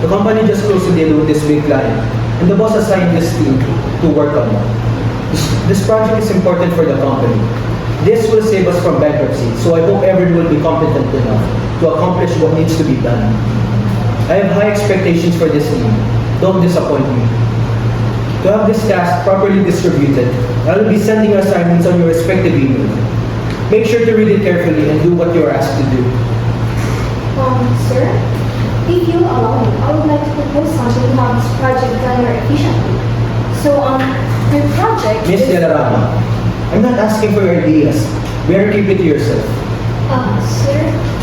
The company just closed a deal with this big client, and the boss assigned this team to work on it. This project is important for the company. This will save us from bankruptcy, so I hope everyone will be competent enough to accomplish what needs to be done. I have high expectations for this team. Don't disappoint me. To have this task properly distributed, I will be sending assignments on your respective emails. Make sure to read it carefully and do what you are asked to do. Sir, if you allow me, I would like to propose something to have this project done more efficiently. So, your project Miss is... Yalarama, I'm not asking for your ideas. Better keep it to yourself. Sir,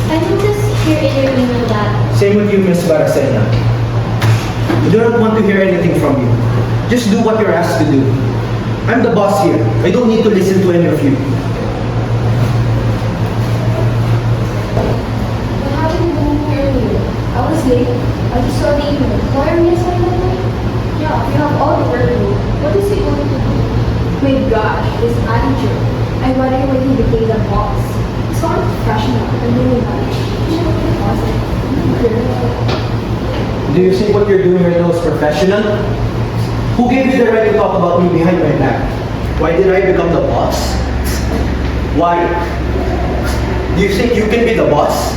I noticed here in your email that... Same with you, Miss Baracena. I do not want to hear anything from you. Just do what you're asked to do. I'm the boss here. I don't need to listen to any of you. What happened to me earlier? I was late. I just saw the email. Why are we assigned that? Yeah, you have all the work to do. What is he going to do? My gosh, this manager. I wonder when he became the boss. It's not professional. I'm doing that. You should be positive. Do you think what you're doing right now is professional? Who gave you the right to talk about me behind my back? Why did I become the boss? Why? Do you think you can be the boss?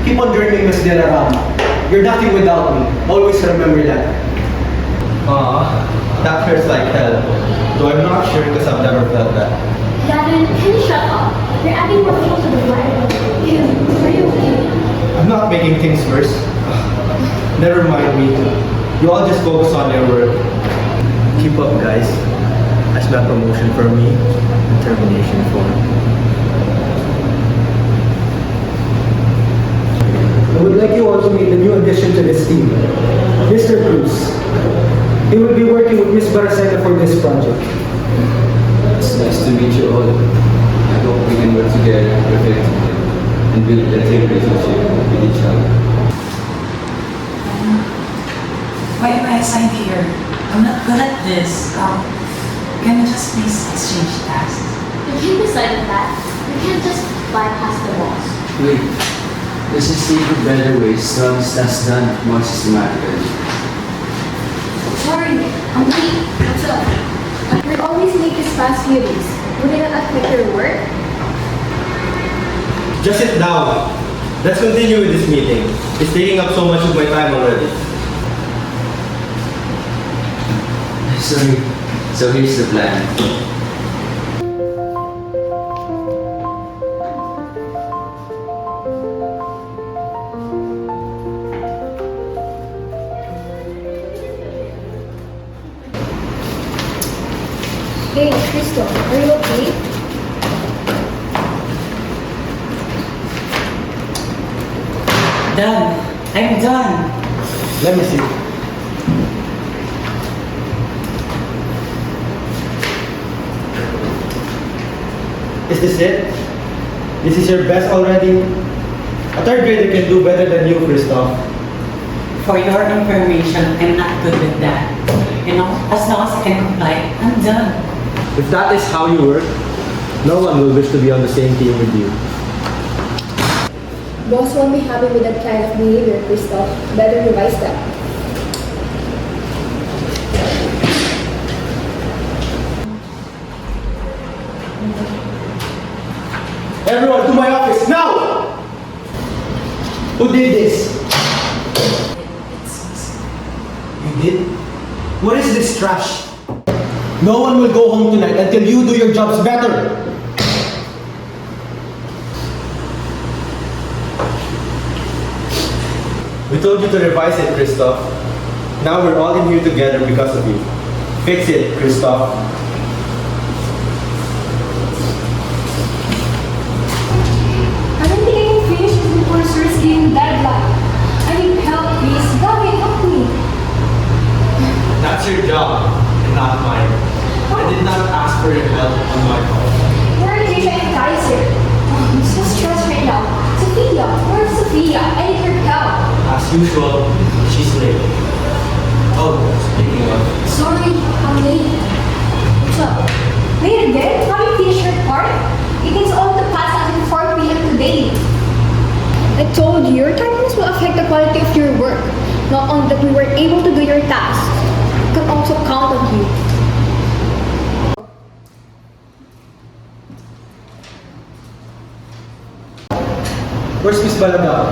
Keep on dreaming, Miss Delarama. You're nothing without me. Always remember that. That hurts like hell. Though I'm not sure because I've never felt that. Gavin, can you shut up? You're adding more fuel to the fire. Are you okay? I'm not making things worse. Never mind me. You all just focus on your work. Keep up, guys. That's my promotion for me and termination for me. I would like you all to meet the new addition to this team, Mr. Cruz. He will be working with Miss Baracena for this project. It's nice to meet you all. I hope we can work together effectively and build a team relationship with each other. Why am I assigned here? I'm not good at this. Can we just please exchange tasks? You can't decide on that. You can't just bypass the boss. Wait, there's a safer, better ways to have this task done more systematically. Sorry, I'm late. What's up? You're always late these past few days. Would it not affect your work? Just sit down. Let's continue with this meeting. It's taking up so much of my time already. Sorry. So here's the plan. Hey, Crystal, are you okay? Done. I'm done. Let me see. Is this it? This is your best already? A third grader can do better than you, Christoph. For your information, I'm not good with that. You know, as long as I can comply, I'm done. If that is how you work, no one will wish to be on the same team with you. Boss won't be happy with that kind of behavior, Crystal. Better revise that. Everyone to my office now! Who did this? You did? What is this trash? No one will go home tonight until you do your jobs better. We told you to revise it, Christoph. Now we're all in here together because of you. Fix it, Christoph. I don't think I can finish this before Sir's game deadline. I need help, please. Gavin, help me. That's your job, and not mine. I did not ask for your help on my part. Where are Tisha and Kaiser? Oh, I'm so stressed right now. Sophia, where's Sophia? I need her help. As usual, she's late. Oh, speaking of, Sorry, I'm late. What's up? Late again? Haven't finished your part? It takes all the pass until 4 p.m. today. I told you, your timings will affect the quality of your work. Not only that we were able to do your tasks, we could also count on you. Where's Miss Balaga?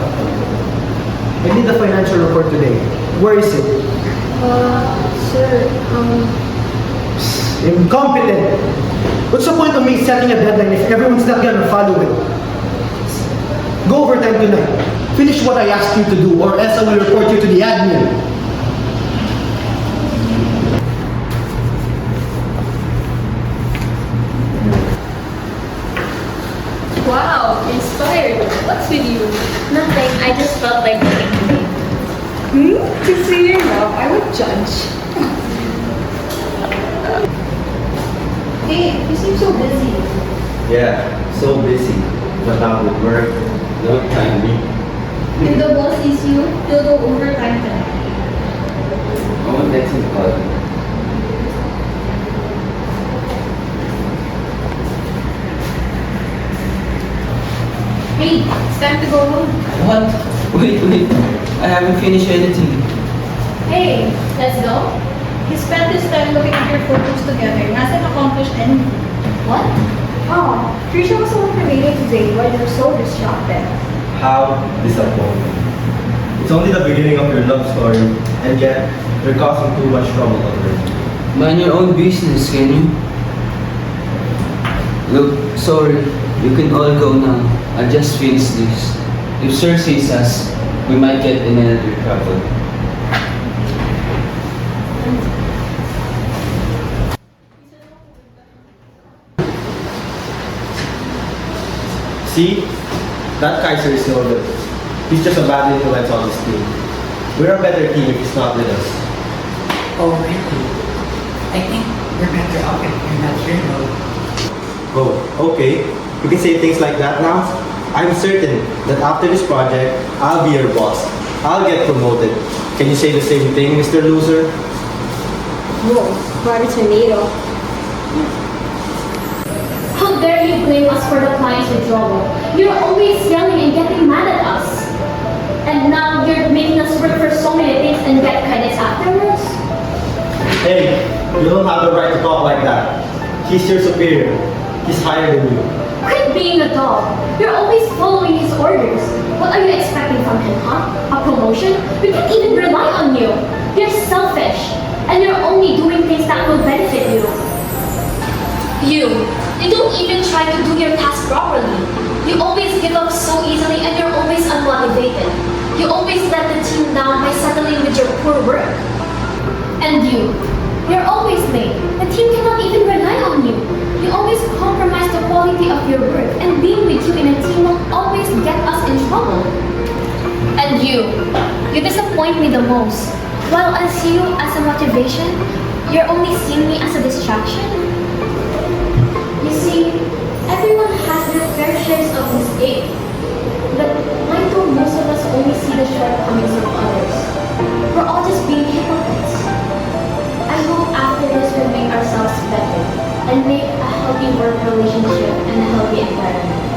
I need the financial report today. Where is it? Sir, Incompetent! What's the point of me setting a deadline if everyone's not gonna follow it? Go overtime tonight. Finish what I asked you to do, or else I will report you to the admin. wow, inspired. What's with you? Nothing. I just felt like looking. To see your love, I would judge. Hey, you seem so busy. Yeah, so busy. But now with work, no time to meet. If the boss sees you, he'll go overtime tonight. Oh, that's him call. Hey, it's time to go home. What? Wait. I haven't finished anything. Hey, let's go. He spent his time looking at your photos together. Hasn't accomplished anything. What? Oh, Trisha was so motivated today while you were so distracted. How disappointing. It's only the beginning of your love story, and yet you're causing too much trouble already. Mind your own business, can you? Look, sorry. You can all go now. I just finished this. If Sir sees us, we might get in another trouble. See? That Kaiser is no good. He's just a bad influence on this team. We're a better team if he's not with us. Oh, really? I think we're better off if you're not here, though. Oh, okay. You can say things like that now? I'm certain that after this project, I'll be your boss. I'll get promoted. Can you say the same thing, Mr. Loser? Whoa, Barbie Tomato. How dare you blame us for the client's withdrawal? You're always yelling and getting mad at us. And now you're making us work for so many things and get credits afterwards? Hey, you don't have the right to talk like that. He's your superior. He's higher than you. Quit being a dog. You're always following his orders. What are you expecting from him, huh? A promotion? We can't even rely on you. You're selfish. And you're only doing things that will benefit you. You don't even try to do your task properly. You always give up so easily and you're always unmotivated. You always let the team down by settling with your poor work. And you're always late. The team cannot even rely on you. You always compromise the quality of your work, and being with you in a team will always get us in trouble. And you disappoint me the most. While I see you as a motivation, you're only seeing me as a distraction. You see, everyone has their fair shares of mistakes. But why do most of us only see the shortcomings of others? We're all just being hypocrites. I hope after this we make ourselves better and make a healthy work relationship and a healthy environment.